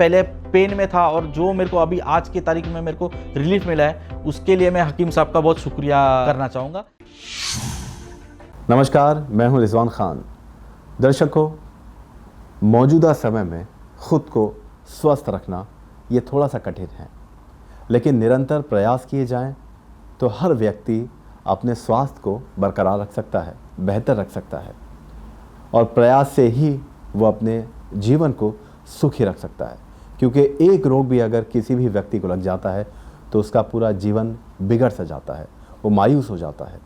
पहले पेन में था और जो मेरे को अभी आज की तारीख में मेरे को रिलीफ मिला है, उसके लिए मैं हकीम साहब का बहुत शुक्रिया करना चाहूँगा। नमस्कार, मैं हूं रिजवान खान। दर्शकों, मौजूदा समय में खुद को स्वस्थ रखना ये थोड़ा सा कठिन है, लेकिन निरंतर प्रयास किए जाएं तो हर व्यक्ति अपने स्वास्थ्य को बरकरार रख सकता है, बेहतर रख सकता है, और प्रयास से ही वो अपने जीवन को सुखी रख सकता है। क्योंकि एक रोग भी अगर किसी भी व्यक्ति को लग जाता है तो उसका पूरा जीवन बिगड़ सा जाता है, वो मायूस हो जाता है।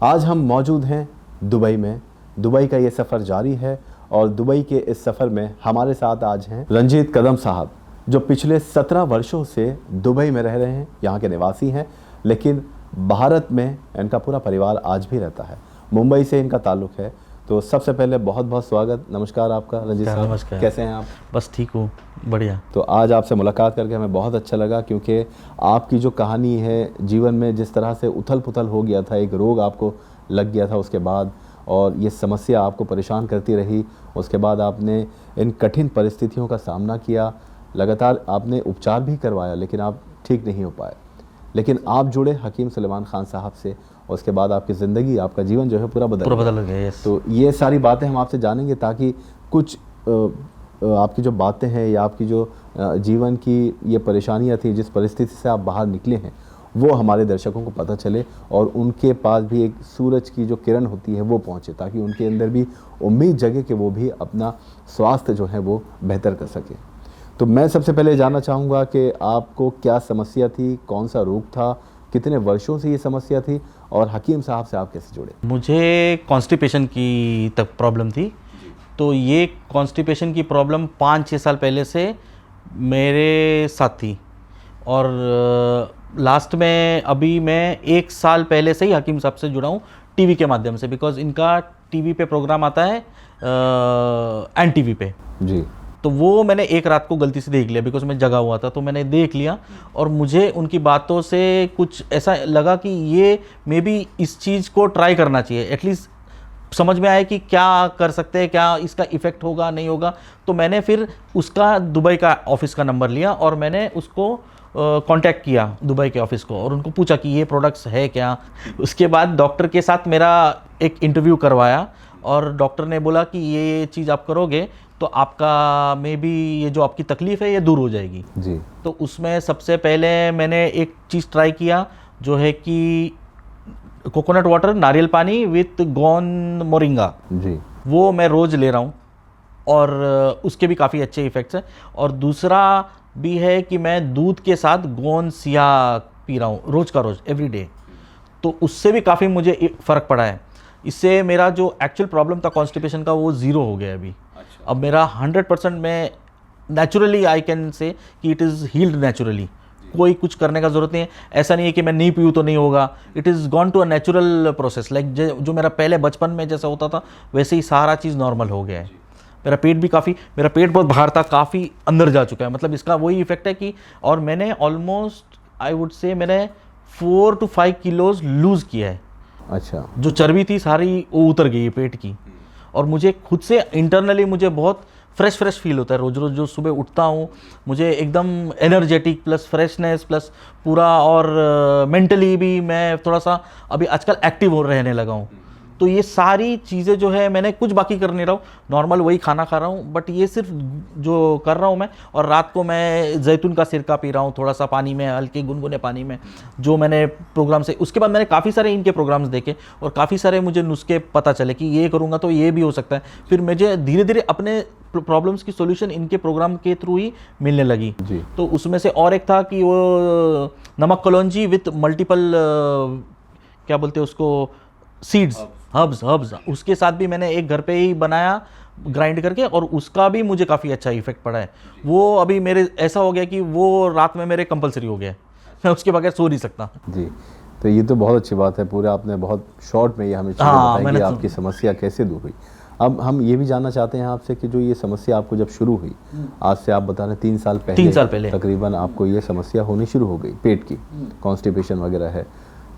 आज हम मौजूद हैं दुबई में। दुबई का ये सफ़र जारी है और दुबई के इस सफ़र में हमारे साथ आज हैं रंजीत कदम साहब, जो पिछले 17 वर्षों से दुबई में रह रहे हैं, यहाँ के निवासी हैं, लेकिन भारत में इनका पूरा परिवार आज भी रहता है। मुंबई से इनका ताल्लुक़ है। तो सबसे पहले बहुत बहुत स्वागत, नमस्कार आपका रंजीत साहब। नमस्कार। कैसे हैं आप? बस ठीक हूँ, बढ़िया। तो आज आपसे मुलाकात करके हमें बहुत अच्छा लगा, क्योंकि आपकी जो कहानी है जीवन में, जिस तरह से उथल पुथल हो गया था, एक रोग आपको लग गया था उसके बाद, और ये समस्या आपको परेशान करती रही, उसके बाद आपने इन कठिन परिस्थितियों का सामना किया, लगातार आपने उपचार भी करवाया, लेकिन आप ठीक नहीं हो पाए। लेकिन आप जुड़े हकीम सुलेमान खान साहब से, उसके बाद आपकी ज़िंदगी, आपका जीवन जो है पूरा बदल गया। तो ये सारी बातें हम आपसे जानेंगे, ताकि कुछ आपकी जो बातें हैं या आपकी जो जीवन की ये परेशानियां थी, जिस परिस्थिति से आप बाहर निकले हैं, वो हमारे दर्शकों को पता चले और उनके पास भी एक सूरज की जो किरण होती है वो पहुंचे, ताकि उनके अंदर भी उम्मीद जगे कि वो भी अपना स्वास्थ्य जो है वो बेहतर कर सके। तो मैं सबसे पहले जानना चाहूँगा कि आपको क्या समस्या थी, कौन सा रोग था, कितने वर्षों से ये समस्या थी, और हकीम साहब से आप कैसे जुड़े? मुझे कॉन्स्टिपेशन की तक प्रॉब्लम थी। तो ये कॉन्स्टिपेशन की प्रॉब्लम 5-6 साल पहले से मेरे साथ थी, और लास्ट में अभी मैं 1 साल पहले से ही हकीम साहब से जुड़ा हूँ टीवी के माध्यम से, बिकॉज इनका टीवी पे प्रोग्राम आता है एन टीवी पे जी। तो वो मैंने एक रात को गलती से देख लिया, बिकॉज मैं जगा हुआ था, तो मैंने देख लिया और मुझे उनकी बातों से कुछ ऐसा लगा कि ये मे बी इस चीज़ को ट्राई करना चाहिए, एटलीस्ट समझ में आए कि क्या कर सकते हैं, क्या इसका इफ़ेक्ट होगा नहीं होगा। तो मैंने फिर उसका दुबई का ऑफिस का नंबर लिया और मैंने उसको कांटेक्ट किया दुबई के ऑफिस को, और उनको पूछा कि ये प्रोडक्ट्स है क्या। उसके बाद डॉक्टर के साथ मेरा एक इंटरव्यू करवाया, और डॉक्टर ने बोला कि ये चीज़ आप करोगे तो आपका मे बी ये जो आपकी तकलीफ़ है ये दूर हो जाएगी जी। तो उसमें सबसे पहले मैंने एक चीज़ ट्राई किया, जो है कि कोकोनट वाटर, नारियल पानी विथ गोन मोरिंगा जी, वो मैं रोज़ ले रहा हूँ, और उसके भी काफ़ी अच्छे इफ़ेक्ट्स हैं। और दूसरा भी है कि मैं दूध के साथ गोन सिया पी रहा हूँ रोज़ का रोज़, एवरी डे। तो उससे भी काफ़ी मुझे फ़र्क पड़ा है। इससे मेरा जो एक्चुअल प्रॉब्लम था कॉन्स्टिपेशन का, वो ज़ीरो हो गया अभी। अब मेरा 100% में नेचुरली आई कैन से कि इट इज़ हील्ड नेचुरली, कोई कुछ करने का ज़रूरत नहीं है। ऐसा नहीं है कि मैं नहीं पीऊँ तो नहीं होगा, it is gone to a natural process, like जो मेरा पहले बचपन में जैसा होता था वैसे ही सारा चीज़ नॉर्मल हो गया है। मेरा पेट बहुत बाहर था, काफ़ी अंदर जा चुका है, मतलब इसका वही इफेक्ट है कि, और मैंने ऑलमोस्ट आई वुड से मैंने 4 to 5 किलोज लूज़ किया है। अच्छा। जो चर्बी थी सारी वो उतर गई है पेट की, और मुझे खुद से इंटरनली मुझे बहुत फ्रेश फील होता है। रोज़ रोज़ जो सुबह उठता हूँ मुझे एकदम एनर्जेटिक प्लस फ्रेशनेस प्लस पूरा, और मेंटली भी मैं थोड़ा सा अभी आजकल एक्टिव हो रहने लगा हूँ। तो ये सारी चीज़ें जो है मैंने कुछ बाकी कर नहीं रहा हूँ, नॉर्मल वही खाना खा रहा हूँ, बट ये सिर्फ जो कर रहा हूँ मैं, और रात को मैं जैतून का सिरका पी रहा हूँ थोड़ा सा पानी में, हल्के गुनगुने पानी में, जो मैंने प्रोग्राम से। उसके बाद मैंने काफ़ी सारे इनके प्रोग्राम्स देखे और काफ़ी सारे मुझे नुस्खे पता चले कि ये करूँगा तो ये भी हो सकता है। फिर मुझे धीरे धीरे अपने प्रॉब्लम्स की सॉल्यूशन इनके प्रोग्राम के थ्रू ही मिलने लगी जी। तो उसमें से और एक था कि वो नमक कलौंजी विथ मल्टीपल क्या बोलते हैं उसको, सीड्स, हर्ब्स, उसके साथ भी मैंने एक घर पे ही बनाया ग्राइंड करके, और उसका भी मुझे काफ़ी अच्छा इफेक्ट पड़ा है। वो अभी मेरे ऐसा हो गया कि वो रात में मेरे कंपलसरी हो गया, मैं उसके बगैर सो नहीं सकता जी। तो ये तो बहुत अच्छी बात है, पूरे आपने बहुत शॉर्ट में ये हमें बताया कि आपकी समस्या कैसे दूर हुई। अब हम ये भी जानना चाहते हैं आपसे कि जो ये समस्या आपको जब शुरू हुई, आज से आप बता रहे 3 साल पहले तकरीबन आपको ये समस्या होनी शुरू हो गई, पेट की कॉन्स्टिपेशन वगैरह है,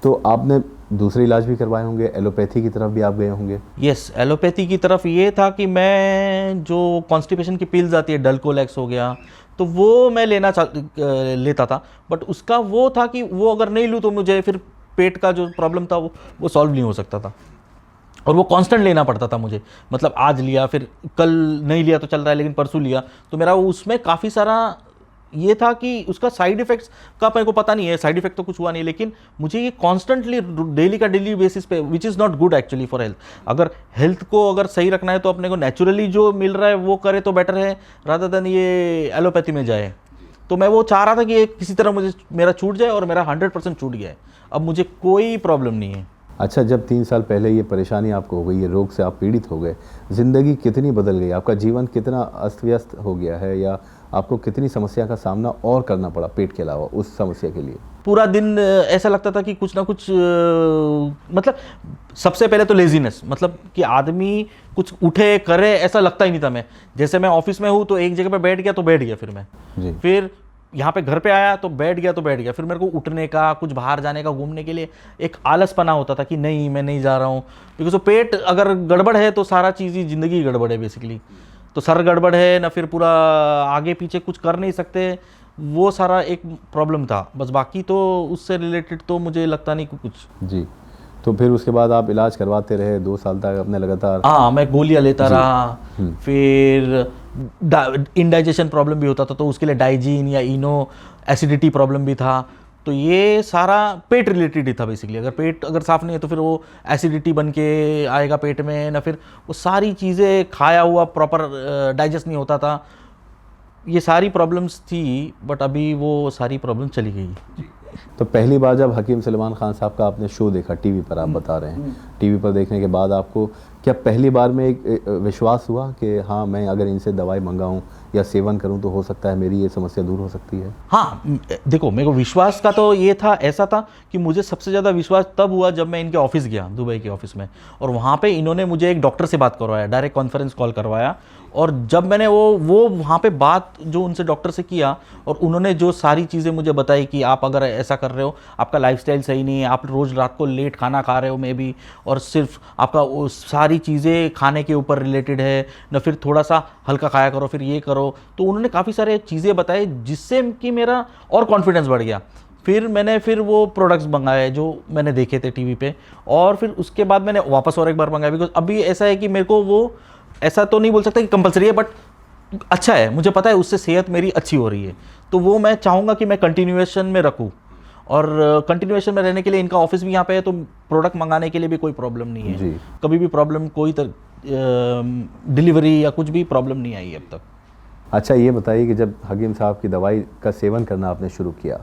तो आपने दूसरे इलाज भी करवाए होंगे, एलोपैथी की तरफ भी आप गए होंगे? यस, एलोपैथी की तरफ ये था कि मैं जो कॉन्स्टिपेशन की पिल्स आती है, डल्कोलेक्स हो गया, तो वो मैं लेता था, बट उसका वो था कि वो अगर नहीं लूँ तो मुझे फिर पेट का जो प्रॉब्लम था वो सॉल्व नहीं हो सकता था, और वो कांस्टेंट लेना पड़ता था मुझे। मतलब आज लिया, फिर कल नहीं लिया तो चल रहा है, लेकिन परसों लिया, तो मेरा उसमें काफ़ी सारा ये था कि उसका साइड इफेक्ट्स का मेरे को पता नहीं है, साइड इफेक्ट तो कुछ हुआ नहीं, लेकिन मुझे ये कॉन्स्टेंटली डेली बेसिस पे, which is not good actually for health. अगर हेल्थ को अगर सही रखना है तो अपने को नेचुरली जो मिल रहा है वो करे तो बेटर है, रादर देन ये एलोपैथी में जाए। तो मैं वो चाह रहा था कि ये किसी तरह मुझे मेरा छूट जाए, और मेरा 100% छूट गया है, अब मुझे कोई प्रॉब्लम नहीं है। अच्छा, जब 3 साल पहले ये परेशानी आपको हो गई, ये रोग से आप पीड़ित हो गए, ज़िंदगी कितनी बदल गई, आपका जीवन कितना अस्त व्यस्त हो गया है, या आपको कितनी समस्या का सामना और करना पड़ा पेट के अलावा उस समस्या के लिए? पूरा दिन ऐसा लगता था कि कुछ ना कुछ मतलब सबसे पहले तो लेजीनेस, मतलब कि आदमी कुछ उठे करे ऐसा लगता ही नहीं था। मैं जैसे मैं ऑफिस में हूँ तो एक जगह पे बैठ गया तो बैठ गया, फिर मैं जी। फिर यहाँ पे घर पे आया तो बैठ गया तो बैठ गया, फिर मेरे को उठने का, कुछ बाहर जाने का, घूमने के लिए एक आलसपना होता था कि नहीं मैं नहीं जा रहा हूँ, बिकॉज वो पेट अगर गड़बड़ है तो सारा चीज़ ही ज़िंदगी गड़बड़ है बेसिकली। तो सर गड़बड़ है ना, फिर पूरा आगे पीछे कुछ कर नहीं सकते, वो सारा एक प्रॉब्लम था बस। बाकी तो उससे रिलेटेड तो मुझे लगता नहीं कुछ। जी, तो फिर उसके बाद आप इलाज करवाते रहे 2 साल तक अपने लगातार? हाँ, मैं गोलियाँ लेता रहा, फिर इंडाइजेशन प्रॉब्लम भी होता था तो उसके लिए डाइजीन या इनो, एसिडिटी प्रॉब्लम भी था। तो ये सारा पेट रिलेटेड ही था बेसिकली। अगर पेट अगर साफ़ नहीं है तो फिर वो एसिडिटी बन के आएगा पेट में, ना फिर वो सारी चीज़ें खाया हुआ प्रॉपर डाइजेस्ट नहीं होता था। ये सारी प्रॉब्लम्स थी, बट अभी वो सारी प्रॉब्लम चली गई। तो पहली बार जब हकीम सलेमान खान साहब का आपने शो देखा टीवी पर, आप बता रहे हैं, टीवी पर देखने के बाद आपको क्या पहली बार में एक विश्वास हुआ कि हाँ, मैं अगर इनसे दवाई मंगाऊं या सेवन करूं तो हो सकता है मेरी ये समस्या दूर हो सकती है? हाँ, देखो मेरे को विश्वास का तो ये था, ऐसा था कि मुझे सबसे ज़्यादा विश्वास तब हुआ जब मैं इनके ऑफिस गया, दुबई के ऑफिस में, और वहाँ पे इन्होंने मुझे एक डॉक्टर से बात करवाया, डायरेक्ट कॉन्फ्रेंस कॉल करवाया। और जब मैंने वो वहाँ पे बात जो उनसे डॉक्टर से किया, और उन्होंने जो सारी चीज़ें मुझे बताई कि आप अगर ऐसा कर रहे हो, आपका लाइफस्टाइल सही नहीं है, आप रोज़ रात को लेट खाना खा रहे हो मे बी, और सिर्फ आपका वो सारी चीज़ें खाने के ऊपर रिलेटेड है ना, फिर थोड़ा सा हल्का खाया करो, फिर ये करो। तो उन्होंने काफ़ी सारे चीज़ें बताई जिससे कि मेरा और कॉन्फिडेंस बढ़ गया। फिर मैंने वो प्रोडक्ट्स मंगाए जो मैंने देखे थे टीवी पे, और फिर उसके बाद मैंने वापस और एक बार मंगाया, बिकॉज अभी ऐसा है कि मेरे को वो ऐसा तो नहीं बोल सकता कि कंपलसरी है, बट अच्छा है, मुझे पता है उससे सेहत मेरी अच्छी हो रही है। तो वो मैं चाहूँगा कि मैं कंटिन्यूएशन में रखूँ, और कंटिन्यूएशन में रहने के लिए इनका ऑफिस भी यहाँ पे है, तो प्रोडक्ट मंगाने के लिए भी कोई प्रॉब्लम नहीं है जी। कभी भी प्रॉब्लम, कोई डिलीवरी या कुछ भी प्रॉब्लम नहीं आई अब तक। अच्छा, ये बताइए कि जब हकीम साहब की दवाई का सेवन करना आपने शुरू किया,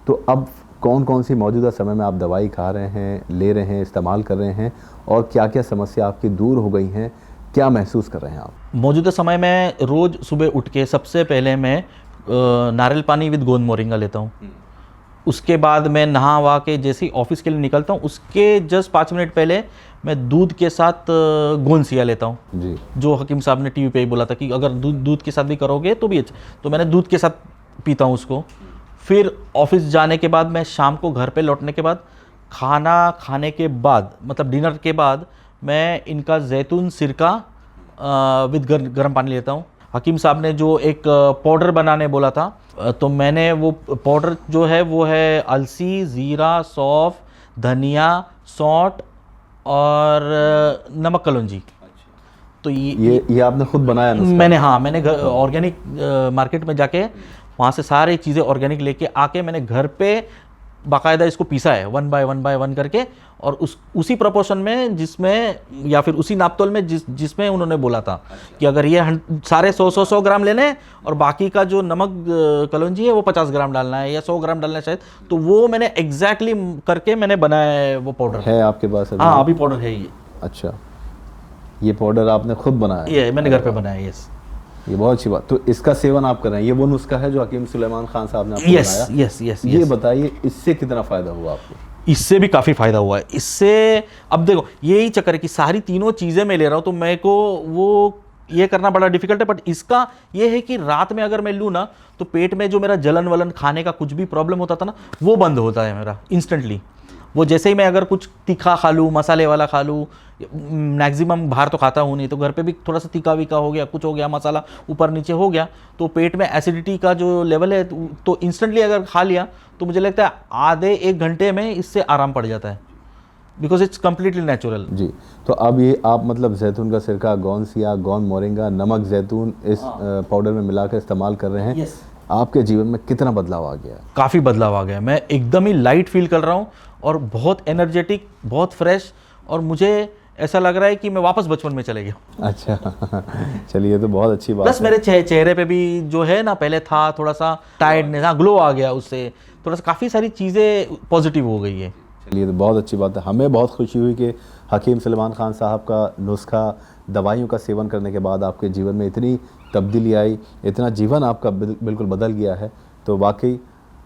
तो अब कौन कौन सी मौजूदा समय में आप दवाई खा रहे हैं, ले रहे हैं, इस्तेमाल कर रहे हैं, और क्या क्या समस्या आपकी दूर हो गई हैं, क्या महसूस कर रहे हैं आप? मौजूदा समय में रोज़ सुबह उठ के सबसे पहले मैं नारियल पानी विद गोंद मोरिंगा लेता हूँ। उसके बाद मैं नहा वहा के जैसे ही ऑफिस के लिए निकलता हूँ, उसके जस्ट 5 मिनट पहले मैं दूध के साथ गोंद सिया लेता हूँ जी। जो हकीम साहब ने टीवी पे ही बोला था कि अगर दूध के साथ भी करोगे तो भी अच्छा। तो मैंने दूध के साथ पीता हूँ उसको। फिर ऑफिस जाने के बाद मैं शाम को घर पे लौटने के बाद, खाना खाने के बाद, मतलब डिनर के बाद, मैं इनका जैतून सिरका विद गर्म पानी लेता हूँ। हकीम साहब ने जो एक पाउडर बनाने बोला था, तो मैंने वो पाउडर जो है वो है अलसी, ज़ीरा, सौंफ, धनिया, सौंठ और नमक कलौंजी। तो ये आपने खुद बनाया नुस्खा? मैंने ऑर्गेनिक मार्केट में जाके वहाँ से सारी चीज़ें ऑर्गेनिक लेके आके मैंने घर पे बाकायदा इसको पीसा है 1 बाय 1 करके, और उसी प्रोपोर्शन में जिसमें, या फिर उसी नापतोल में जिसमें उन्होंने बोला था कि अगर ये सारे 100 ग्राम लेने हैं, और बाकी का जो नमक कलौंजी है वो 50 ग्राम डालना है या 100 ग्राम डालना है शायद। तो वो मैंने एग्जैक्टली करके मैंने बनाया है वो पाउडर। है आपके पास? हाँ, अभी पाउडर है ये। अच्छा, ये पाउडर आपने खुद बनाया? ये मैंने घर पे बनाया है। यस, ये बहुत अच्छी बात। तो इसका सेवन आप कर रहे हैं, ये वो नुस्खा है जो हकीम सुलेमान खान साहब ने आपको बताया? यस। ये बताइए, इससे कितना फायदा हुआ आपको? इससे भी काफ़ी फ़ायदा हुआ है। इससे अब देखो यही चक्कर है कि सारी तीनों चीज़ें मैं ले रहा हूँ, तो मेरे को वो ये करना बड़ा डिफिकल्ट है। बट इसका ये है कि रात में अगर मैं लूँ ना, तो पेट में जो मेरा जलन वलन, खाने का कुछ भी प्रॉब्लम होता था ना, वो बंद होता है मेरा इंस्टेंटली। वो जैसे ही मैं अगर कुछ तीखा खा लूँ, मसाले वाला खा लूँ, मैक्सिमम बाहर तो खाता हूँ नहीं, तो घर पे भी थोड़ा सा तीखा वीखा हो गया, कुछ हो गया, मसाला ऊपर नीचे हो गया, तो पेट में एसिडिटी का जो लेवल है तो इंस्टेंटली अगर खा लिया तो मुझे लगता है आधे 1 घंटे में इससे आराम पड़ जाता है, बिकॉज इट्स कम्प्लीटली नेचुरल। जी, तो अब ये आप मतलब जैतून का सिरका, गौनसिया, गौन मोरिंगा, नमक जैतून इस पाउडर में मिलाकर इस्तेमाल कर रहे हैं। आपके जीवन में कितना बदलाव आ गया? काफ़ी बदलाव आ गया, मैं एकदम ही लाइट फील कर रहा हूँ और बहुत एनर्जेटिक, बहुत फ्रेश, और मुझे ऐसा लग रहा है कि मैं वापस बचपन में चले गया। अच्छा चलिए, तो बहुत अच्छी बात प्लस है। मेरे चेहरे पे भी जो है ना, पहले था थोड़ा सा टायर्डनेस, हाँ ग्लो आ गया, उससे थोड़ा सा काफ़ी सारी चीज़ें पॉजिटिव हो गई है। चलिए, तो बहुत अच्छी बात है। हमें बहुत खुशी हुई कि हकीम सलमान खान साहब का नुस्खा, दवाइयों का सेवन करने के बाद आपके जीवन में इतनी तब्दीली आई, इतना जीवन आपका बिल्कुल बदल गया है। तो वाकई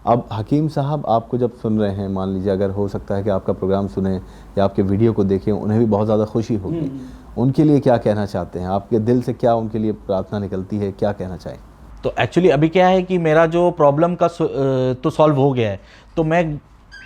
अब हकीम साहब आपको जब सुन रहे हैं, मान लीजिए अगर हो सकता है कि आपका प्रोग्राम सुने या आपके वीडियो को देखें, उन्हें भी बहुत ज़्यादा खुशी होगी। उनके लिए क्या कहना चाहते हैं? आपके दिल से क्या उनके लिए प्रार्थना निकलती है, क्या कहना चाहें? तो एक्चुअली अभी क्या है कि मेरा जो प्रॉब्लम का तो सॉल्व हो गया है, तो मैं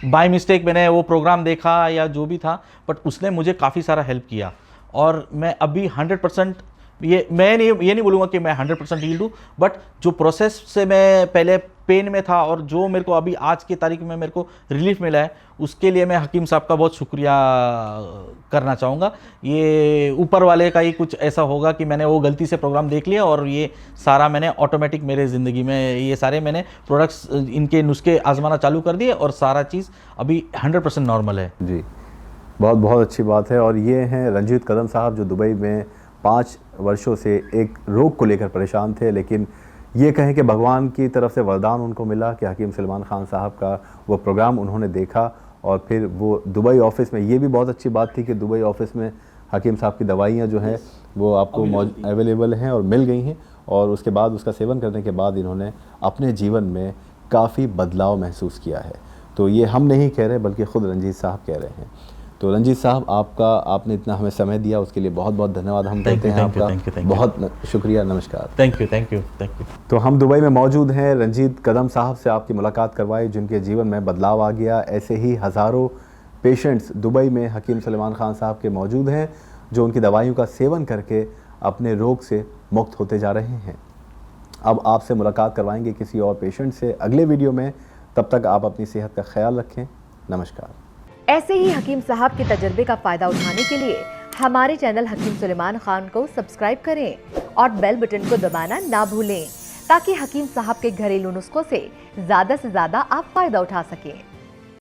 बाय मिस्टेक मैंने वो प्रोग्राम देखा या जो भी था, बट उसने मुझे काफ़ी सारा हेल्प किया, और मैं अभी 100% ये नहीं बोलूँगा कि मैं 100% हील्ड हूँ, बट जो प्रोसेस से मैं पहले पेन में था और जो मेरे को अभी आज की तारीख में मेरे को रिलीफ मिला है, उसके लिए मैं हकीम साहब का बहुत शुक्रिया करना चाहूँगा। ये ऊपर वाले का ही कुछ ऐसा होगा कि मैंने वो गलती से प्रोग्राम देख लिया और ये सारा मैंने ऑटोमेटिक मेरे ज़िंदगी में ये सारे मैंने प्रोडक्ट्स, इनके नुस्खे आजमाना चालू कर दिए और सारा चीज़ अभी 100% नॉर्मल है। जी, बहुत बहुत अच्छी बात है। और ये हैं रंजीत कदम साहब, जो दुबई में 5 वर्षों से एक रोग को लेकर परेशान थे, लेकिन ये कहें कि भगवान की तरफ से वरदान उनको मिला कि हकीम सलमान खान साहब का वो प्रोग्राम उन्होंने देखा, और फिर वो दुबई ऑफ़िस में, ये भी बहुत अच्छी बात थी कि दुबई ऑफ़िस में हकीम साहब की दवाइयाँ जो हैं वो आपको अवेलेबल हैं और मिल गई हैं, और उसके बाद उसका सेवन करने के बाद इन्होंने अपने जीवन में काफ़ी बदलाव महसूस किया है। तो ये हम नहीं कह रहे, बल्कि ख़ुद रंजीत साहब कह रहे हैं। तो रंजीत साहब, आपने इतना हमें समय दिया, उसके लिए बहुत बहुत धन्यवाद हम कहते हैं आपका। बहुत शुक्रिया, नमस्कार। Thank you. तो हम दुबई में मौजूद हैं, रंजीत कदम साहब से आपकी मुलाकात करवाई, जिनके जीवन में बदलाव आ गया। ऐसे ही हज़ारों पेशेंट्स दुबई में हकीम सलमान खान साहब के मौजूद हैं, जो उनकी दवाइयों का सेवन करके अपने रोग से मुक्त होते जा रहे हैं। अब आपसे मुलाकात करवाएंगे किसी और पेशेंट से अगले वीडियो में। तब तक आप अपनी सेहत का ख्याल रखें। नमस्कार। ऐसे ही हकीम साहब के तजर्बे का फायदा उठाने के लिए हमारे चैनल हकीम सुलेमान खान को सब्सक्राइब करें और बेल बटन को दबाना ना भूलें, ताकि हकीम साहब के घरेलू नुस्खों से ज्यादा आप फायदा उठा सकें।